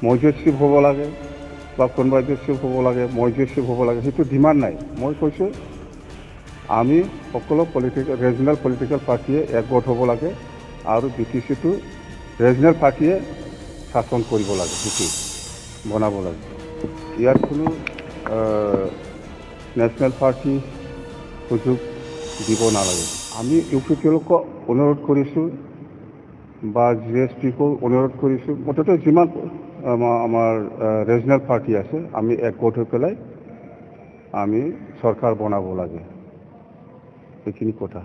Moise chief হ'ব লাগে বা কোনোবাই চিফ হ'ব লাগে, মইজে চিফ হ'ব লাগে, সেইটো ডিমাণ্ড নাই। মই কৈছোঁ আমি সকলো ৰিজনেল পলিটিকেল পাৰ্টিয়ে একগোট হ'ব লাগে আৰু BTCটো ৰিজনেল পাৰ্টিয়ে শাসন কৰিব লাগে, সেইটো বনাব লাগে। ইয়াত কোনো নেশ্যনেল পাৰ্টি সুযোগ দিব নালাগে। আমি UPPLক অনুৰোধ কৰিছোঁ বা GSPকো অনুৰোধ কৰিছোঁ, মুঠতে যিমান আমাৰ ৰিজনেল পাৰ্টি আছে আমি একগোট হৈ পেলাই আমি চৰকাৰ বনাব লাগে, এইখিনি কথা।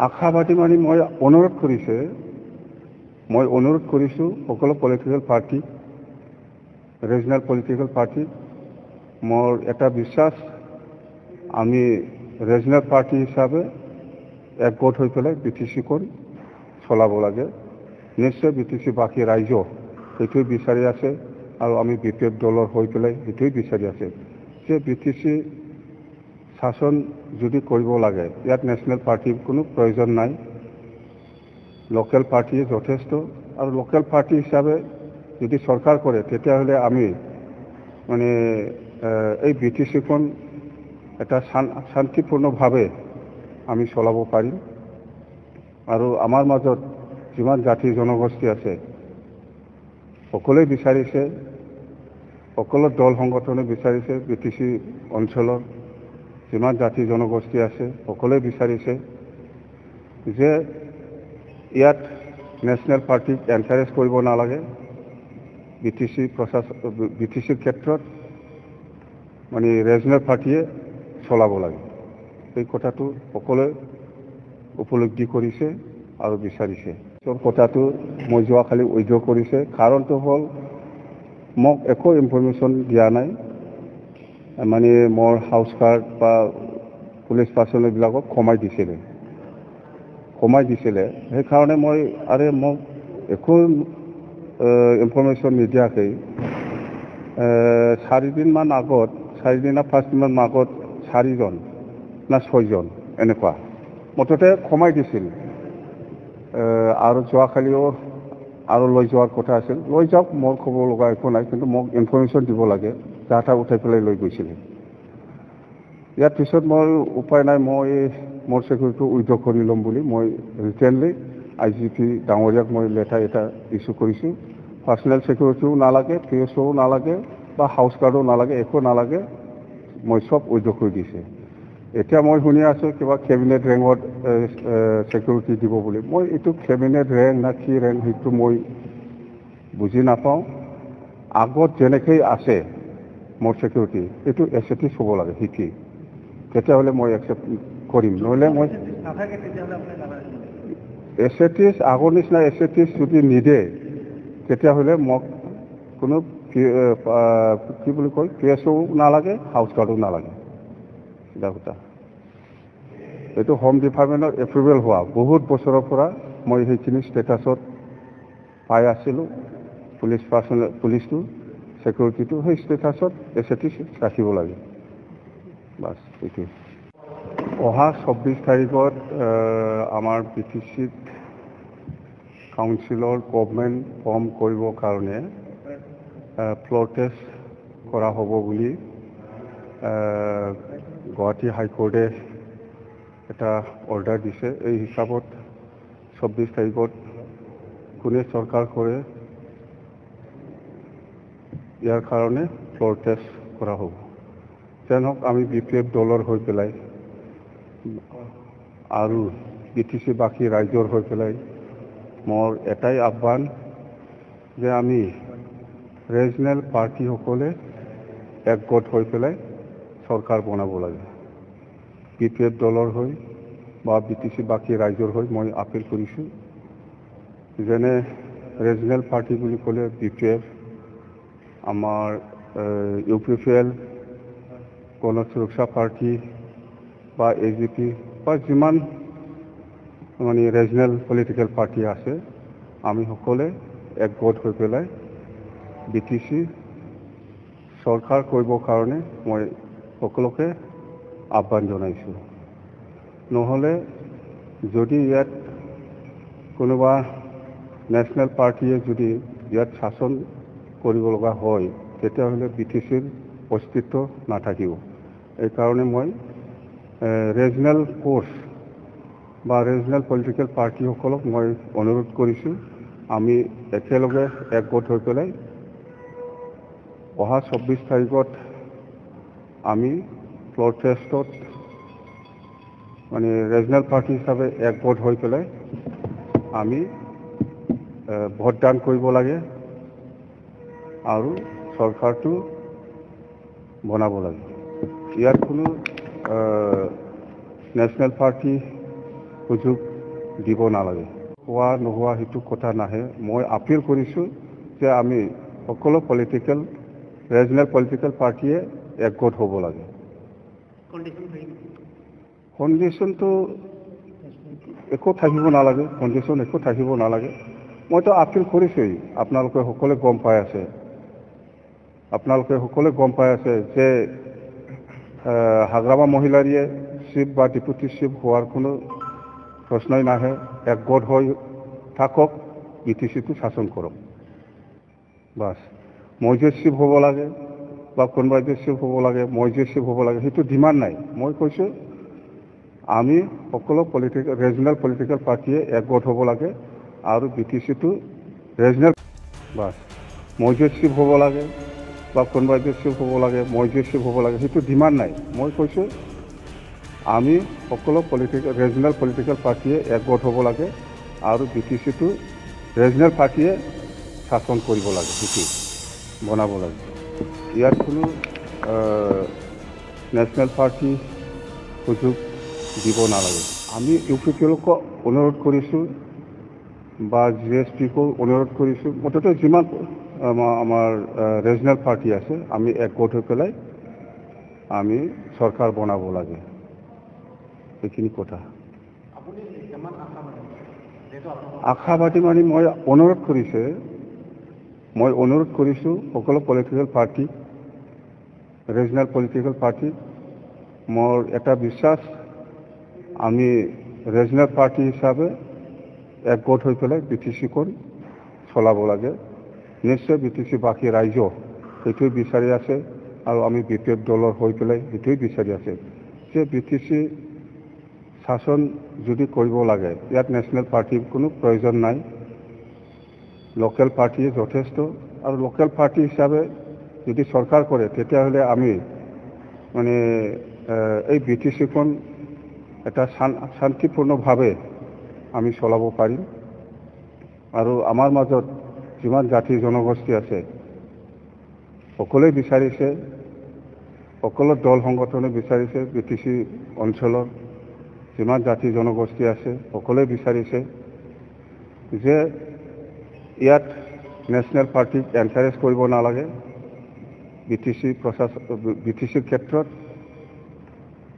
আশাবাদী মানে মই অনুৰোধ কৰিছোঁ সকলো political party, regional political party, মোৰ এটা বিশ্বাস আমি ৰিজনেল পাৰ্টি হিচাপে একগোট হৈ পেলাই BTCখন চলাব লাগে। নিশ্চয় BTC বাকী ৰাইজ সেইটোৱে বিচাৰি আছে আৰু আমি BPF দলৰ হৈ পেলাই সেইটোৱে বিচাৰি আছে যে BTC শাসন যদি কৰিব লাগে, ইয়াত নেশ্যনেল পাৰ্টিৰ কোনো প্ৰয়োজন নাই, লোকেল পাৰ্টিয়ে যথেষ্ট। আৰু লোকেল পাৰ্টি হিচাপে যদি চৰকাৰ কৰে তেতিয়াহ'লে আমি মানে এই BTCখন এটা শান্তিপূৰ্ণভাৱে আমি চলাব পাৰিম। আৰু আমাৰ মাজত যিমান জাতি জনগোষ্ঠী আছে সকলোৱে বিচাৰিছে, সকলো দল সংগঠনে বিচাৰিছে, BTC অঞ্চলৰ যিমান জাতি জনগোষ্ঠী আছে সকলোৱে বিচাৰিছে যে ইয়াত নেশ্যনেল পাৰ্টিক এনকাৰেজ কৰিব নালাগে, BTCৰ ক্ষেত্ৰত মানে ৰিজনেল পাৰ্টিয়ে চলাব লাগে। এই কথাটো সকলোৱে উপলব্ধি কৰিছে আৰু বিচাৰিছে। কথাটো মই যোৱাকালি উইথড্ৰ কৰিছে, কাৰণটো হ'ল মোক একো ইনফৰমেশ্যন দিয়া নাই, মানে মোৰ হাউচ গাৰ্ড বা পুলিচ পাৰ্চনেলবিলাকক কমাই দিছিলে, সেইকাৰণে মই মোক একো ইনফৰমেশ্যন নিদিয়াকৈ 4 না 5 দিনমান আগত 4জন না 6জন এনেকুৱা মুঠতে কমাই দিছিল। আৰু যোৱাকালিও আৰু লৈ যোৱাৰ কথা আছিল, লৈ যাওক, মোৰ ক'ব লগা একো নাই, কিন্তু মোক ইনফৰমেশ্যন দিব লাগে, যাহা উঠাই পেলাই লৈ গৈছিলে। ইয়াৰ পিছত মই উপায় নাই, মই মোৰ চিকিউৰিটি উইথড্ৰ কৰি ল'ম বুলি মই ৰিটেনলি IGP ডাঙৰীয়াক মই লেটাৰ এটা ইছ্যু কৰিছোঁ। পাৰ্চনেল চিকিউৰিটিও নালাগে, PSOও নালাগে বা হাউচ গাৰ্ডো নালাগে, একো নালাগে, মই চব উইথড্ৰ কৰি দিছে। এতিয়া মই শুনি আছোঁ কিবা কেবিনেট ৰেংকত চিকিউৰিটি দিব বুলি। মই এইটো কেবিনেট ৰেংক না কি ৰেংক সেইটো মই বুজি নাপাওঁ। আগত যেনেকৈ আছে মোৰ চিকিউৰিটি, এইটো SAT হ'ব লাগে, শিকি তেতিয়াহ'লে মই একচেপ্ট কৰিম, নহ'লে মই SAT আগৰ নিচিনা SAT যদি নিদিয়ে তেতিয়াহ'লে মোক কোনো কি বুলি কয় PSO নালাগে, হাউচ গাৰ্ডো নালাগে। কথা এইটো হোম ডিপাৰ্টমেণ্টৰ এপ্ৰুভেল হোৱা বহুত বছৰৰ পৰা মই সেইখিনি ষ্টেটাছত পাই আছিলোঁ। পুলিচটো চিকিউৰিটিটো সেই ষ্টেটাছত SAT ৰাখিব লাগে, বাছ এইটো। অহা 24 তাৰিখত আমাৰ BTCত কাউন্সিলৰ গভৰ্ণমেণ্ট ফৰ্ম কৰিবৰ কাৰণে ফ্ল'ৰ টেষ্ট কৰা হ'ব বুলি গুৱাহাটী হাইকোৰ্টে এটা অৰ্ডাৰ দিছে। এই হিচাপত 24 তাৰিখত কোনে চৰকাৰ কৰে ইয়াৰ কাৰণে ফ্ল'ৰ টেষ্ট কৰা হ'ব। যেন হওক আমি BPF দলৰ হৈ পেলাই আৰু BTC বাকী ৰাইজৰ হৈ পেলাই মোৰ এটাই আহ্বান যে আমি ৰিজনেল পাৰ্টিসকলে একগোট হৈ পেলাই চৰকাৰ বনাব লাগে। BPF দলৰ হৈ বা BTC বাকী ৰাইজৰ হৈ মই আপিল কৰিছোঁ, যেনে ৰিজনেল পাৰ্টি বুলি ক'লে BPF, আমাৰ UPPL, গণ সুৰক্ষা পাৰ্টি বা AGP বা যিমান মানে ৰিজনেল পলিটিকেল পাৰ্টি আছে, আমি সকলোৱে একগোট হৈ পেলাই BTC চৰকাৰ কৰিবৰ কাৰণে মই সকলোকে আহ্বান জনাইছোঁ। নহ'লে যদি ইয়াত কোনোবা নেশ্যনেল পাৰ্টীয়ে যদি ইয়াত শাসন কৰিব লগা হয় তেতিয়াহ'লে BTCৰ অস্তিত্ব নাথাকিব। এইকাৰণে মই ৰিজনেল ফ'ৰ্চ বা ৰিজনেল পলিটিকেল পাৰ্টিসকলক মই অনুৰোধ কৰিছোঁ আমি একেলগে একগোট হৈ পেলাই অহা 24 তাৰিখত আমি ফ্ল'ৰ টেষ্টত মানে ৰিজনেল পাৰ্টি হিচাপে একগোট হৈ পেলাই আমি ভোটদান কৰিব লাগে আৰু চৰকাৰটো বনাব লাগে। ইয়াত কোনো নেশ্যনেল পাৰ্টি সুযোগ দিব নালাগে। হোৱা নোহোৱা সেইটো কথা নাহে। মই আপিল কৰিছোঁ যে আমি সকলো ৰিজনেল পলিটিকেল পাৰ্টিয়ে একগোট হ'ব লাগে। কণ্ডিশ্যনটো একো থাকিব নালাগে, কণ্ডিশ্যন একো থাকিব নালাগে। মইতো আপিল কৰিছোঁই, আপোনালোকে সকলোৱে গম পাই আছে। আপোনালোকে সকলোৱে গম পাই আছে যে হাগ্ৰামা মহিলাৰীয়ে চিফ বা ডেপুটি চিফ হোৱাৰ কোনো প্ৰশ্নই নাহে। একগোট হৈ থাকক, BTCটো শাসন কৰক। বাছ মই যে চিফ হ'ব লাগে বা কোনোবাই যে চিফ হ'ব লাগে, মই যে চিফ হ'ব লাগে সেইটো ডিমাণ্ড নাই। মই কৈছোঁ আমি সকলো ৰিজনেল পলিটিকেল পাৰ্টিয়ে একগোট হ'ব লাগে আৰু BTCটো ৰিজনেল বাছ মই যে চিফ হ'ব লাগে বা কোনোবাই যে চিফ হ'ব লাগে, মই যে চিফ হ'ব লাগে সেইটো ডিমাণ্ড নাই। মই কৈছোঁ আমি সকলো ৰিজনেল পলিটিকেল পাৰ্টিয়ে একগোট হ'ব লাগে আৰু BTCটো ৰিজনেল পাৰ্টিয়ে শাসন কৰিব লাগে, সেইটো বনাব লাগে। ইয়াত কোনো নেশ্যনেল পাৰ্টি সুযোগ দিব নালাগে। আমি UPPLকো অনুৰোধ কৰিছোঁ বা GSPকো অনুৰোধ কৰিছোঁ, মুঠতে যিমান আমাৰ ৰিজনেল পাৰ্টি আছে আমি একগোট হৈ পেলাই আমি চৰকাৰ বনাব লাগে। সেইখিনি কথা। আশাবাদী মানে মই অনুৰোধ কৰিছোঁ সকলো political party regional political party মোৰ এটা বিশ্বাস আমি ৰিজনেল পাৰ্টি হিচাপে একগোট হৈ পেলাই BTCখন চলাব লাগে। নিশ্চয় BTC বাকী ৰাইজ সেইটোৱে বিচাৰি আছে আৰু আমি BPF দলৰ হৈ পেলাই সেইটোৱে বিচাৰি আছে যে BTC শাসন যদি কৰিব লাগে ইয়াত নেশ্যনেল পাৰ্টিৰ কোনো প্ৰয়োজন নাই। লোকেল পাৰ্টিয়ে যথেষ্ট আৰু লোকেল পাৰ্টি হিচাপে যদি চৰকাৰ কৰে তেতিয়াহ'লে আমি মানে এই BTCখন এটা শান্তিপূৰ্ণভাৱে আমি চলাব পাৰিম আৰু আমাৰ মাজত যিমান জাতি জনগোষ্ঠী আছে সকলোৱে বিচাৰিছে, সকলো দল সংগঠনে বিচাৰিছে BTC অঞ্চলৰ যিমান জাতি জনগোষ্ঠী আছে সকলোৱে বিচাৰিছে যে ইয়াত নেশ্যনেল পাৰ্টিক এনকাৰেজ কৰিব নালাগে। BTCৰ ক্ষেত্ৰত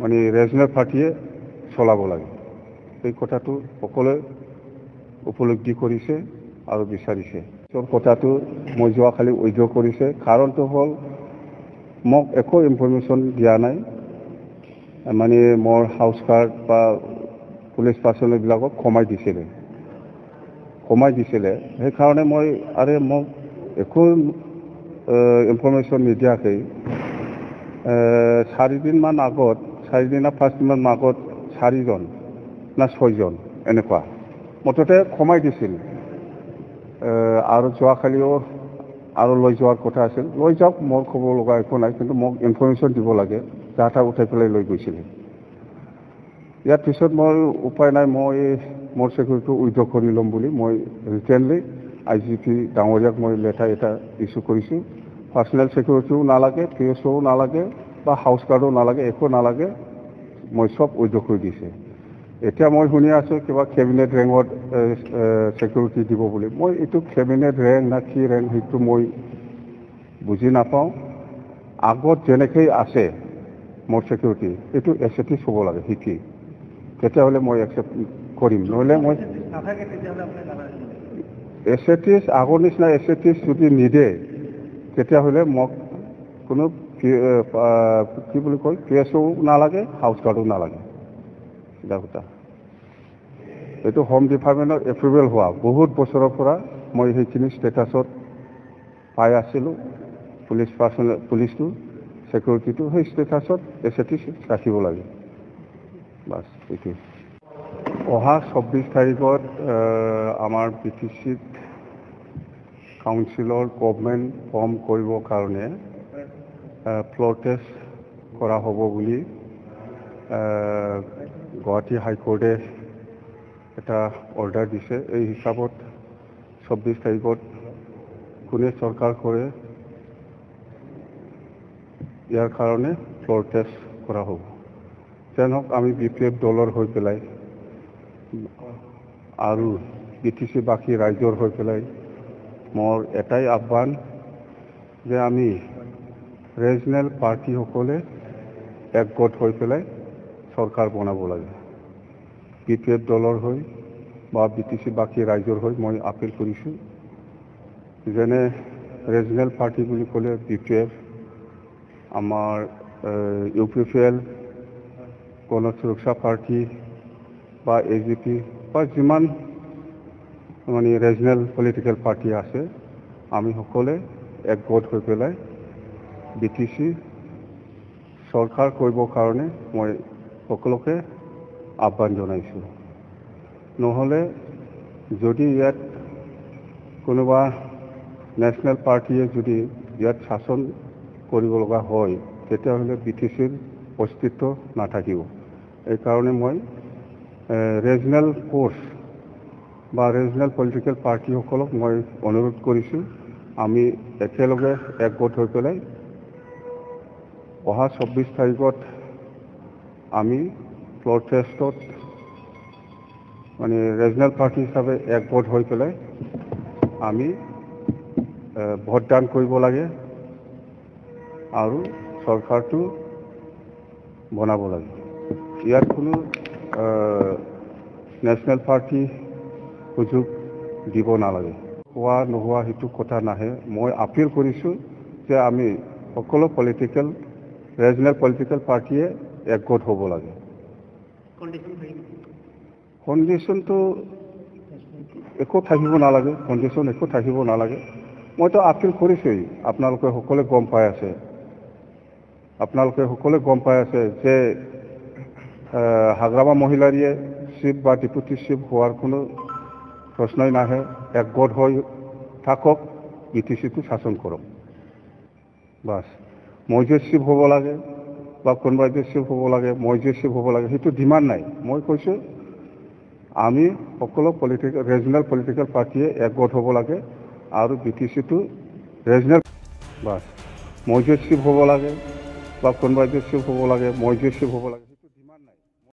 মানে ৰিজনেল পাৰ্টিয়ে চলাব লাগে। এই কথাটো সকলোৱে উপলব্ধি কৰিছে আৰু বিচাৰিছে। কথাটো মই যোৱাকালি উইথড্ৰ কৰিছে। কাৰণটো হ'ল মোক একো ইনফৰমেশ্যন দিয়া নাই, মানে মোৰ হাউচ গাৰ্ড বা পুলিচ পাৰ্চনেলবিলাকক কমাই দিছিলে। সেইকাৰণে মই মোক একো ইনফৰমেশ্যন নিদিয়াকৈ 4 দিনমান আগত 4 না 5 দিনমান আগত 4জন না 6জন এনেকুৱা মুঠতে কমাই দিছিল আৰু যোৱাকালিও আৰু লৈ যোৱাৰ কথা আছিল। লৈ যাওক, মোৰ ক'ব লগা একো নাই, কিন্তু মোক ইনফৰমেশ্যন দিব লাগে। ডাটা উঠাই পেলাই লৈ গৈছিলে। ইয়াৰ পিছত মই উপায় নাই, মই মোৰ চিকিউৰিটি উইথড্ৰ কৰি ল'ম বুলি মই ৰিটেনলি IGP ডাঙৰীয়াক মই লেটাৰ এটা ইছ্যু কৰিছোঁ। পাৰ্চনেল চিকিউৰিটিও নালাগে, PSOও নালাগে বা হাউচ গাৰ্ডো নালাগে, একো নালাগে, মই চব উইথড্ৰ কৰি দিছে। এতিয়া মই শুনি আছোঁ কিবা কেবিনেট ৰেংকত চিকিউৰিটি দিব বুলি। মই এইটো কেবিনেট ৰেংক না কি ৰেংক সেইটো মই বুজি নাপাওঁ। আগত যেনেকৈ আছে মোৰ চিকিউৰিটি এইটো এছেটিছ হ'ব লাগে শিকি, তেতিয়াহ'লে মই একচেপ্ট কৰিম। নহ'লে মই এছেটিছ আগৰ নিচিনা এছেটিছ যদি নিদে তেতিয়াহ'লে মোক কোনো কি বুলি কয় PSO নালাগে, হাউচ গাৰ্ডো নালাগে। চিধা কথা। এইটো হোম ডিপাৰ্টমেণ্টৰ এপ্ৰুভেল হোৱা বহুত বছৰৰ পৰা মই সেইখিনি ষ্টেটাছত পাই আছিলোঁ। পুলিচটো ছিকিউৰিটিটো সেই ষ্টেটাছত এছেটিছ ৰাখিব লাগে। বাছ এইটোৱে। অহা 24 তাৰিখত আমাৰ BTCত কাউন্সিলৰ গভৰ্ণমেণ্ট ফৰ্ম কৰিবৰ কাৰণে ফ্ল'ৰ টেষ্ট কৰা হ'ব বুলি গুৱাহাটী হাইকোৰ্টে এটা অৰ্ডাৰ দিছে। এই হিচাপত 24 তাৰিখত কোনে চৰকাৰ কৰে ইয়াৰ কাৰণে ফ্ল'ৰ টেষ্ট কৰা হ'ব। যেন হওক আমি BPF দলৰ হৈ পেলাই আৰু BTC বাকী ৰাইজৰ হৈ পেলাই মোৰ এটাই আহ্বান যে আমি ৰিজনেল পাৰ্টিসকলে একগোট হৈ পেলাই চৰকাৰ বনাব লাগে। BPF দলৰ হৈ বা BTC বাকী ৰাইজৰ হৈ মই আপিল কৰিছোঁ। যেনে ৰিজনেল পাৰ্টি বুলি ক'লে BPF, আমাৰ UPPL, গণ সুৰক্ষা পাৰ্টি বা AGP বা যিমান মানে ৰিজনেল পলিটিকেল পাৰ্টি আছে, আমি সকলোৱে একগোট হৈ পেলাই BTC চৰকাৰ কৰিবৰ কাৰণে মই সকলোকে আহ্বান জনাইছোঁ। নহ'লে যদি ইয়াত কোনোবা নেশ্যনেল পাৰ্টিয়ে যদি ইয়াত শাসন কৰিব লগা হয়, তেতিয়াহ'লে BTCৰ অস্তিত্ব নাথাকিব। এইকাৰণে মই ৰিজনেল ফ'ৰ্চ বা ৰিজনেল পলিটিকেল পাৰ্টিসকলক মই অনুৰোধ কৰিছোঁ, আমি একেলগে একগোট হৈ পেলাই অহা 24 তাৰিখত আমি ফ্ল'ৰ টেষ্টত মানে ৰিজনেল পাৰ্টি হিচাপে একগোট হৈ পেলাই আমি ভোটদান কৰিব লাগে আৰু চৰকাৰটো বনাব লাগে। ইয়াত কোনো নেশ্যনেল পাৰ্টি সুযোগ দিব নালাগে। হোৱা নোহোৱা সেইটো কথা নাহে। মই আপিল কৰিছোঁ যে আমি সকলো ৰিজনেল পলিটিকেল পাৰ্টিয়ে একগোট হ'ব লাগে। কণ্ডিশ্যনটো একো থাকিব নালাগে, একো থাকিব নালাগে। মইতো আপিল কৰিছোঁৱেই, আপোনালোকে সকলোৱে গম পাই আছে। যে হাগ্ৰামা মহিলাৰীয়ে চিফ বা ডেপুটি চিফ হোৱাৰ কোনো প্ৰশ্নই নাহে। একগোট হৈ থাকক, BTCটো শাসন কৰক। বাছ মই যে চিফ হ'ব লাগে বা কোনোবাই যে চিফ হ'ব লাগে, মই যে চিফ হ'ব লাগে, সেইটো ডিমাণ্ড নাই। মই কৈছোঁ আমি সকলো ৰিজনেল পলিটিকেল পাৰ্টিয়ে একগোট হ'ব লাগে আৰু BTCটো ৰিজনেল। বাছ মই যে চিফ হ'ব লাগে বা কোনোবাই যে চিফ হ'ব লাগে, মই যে চিফ হ'ব লাগে।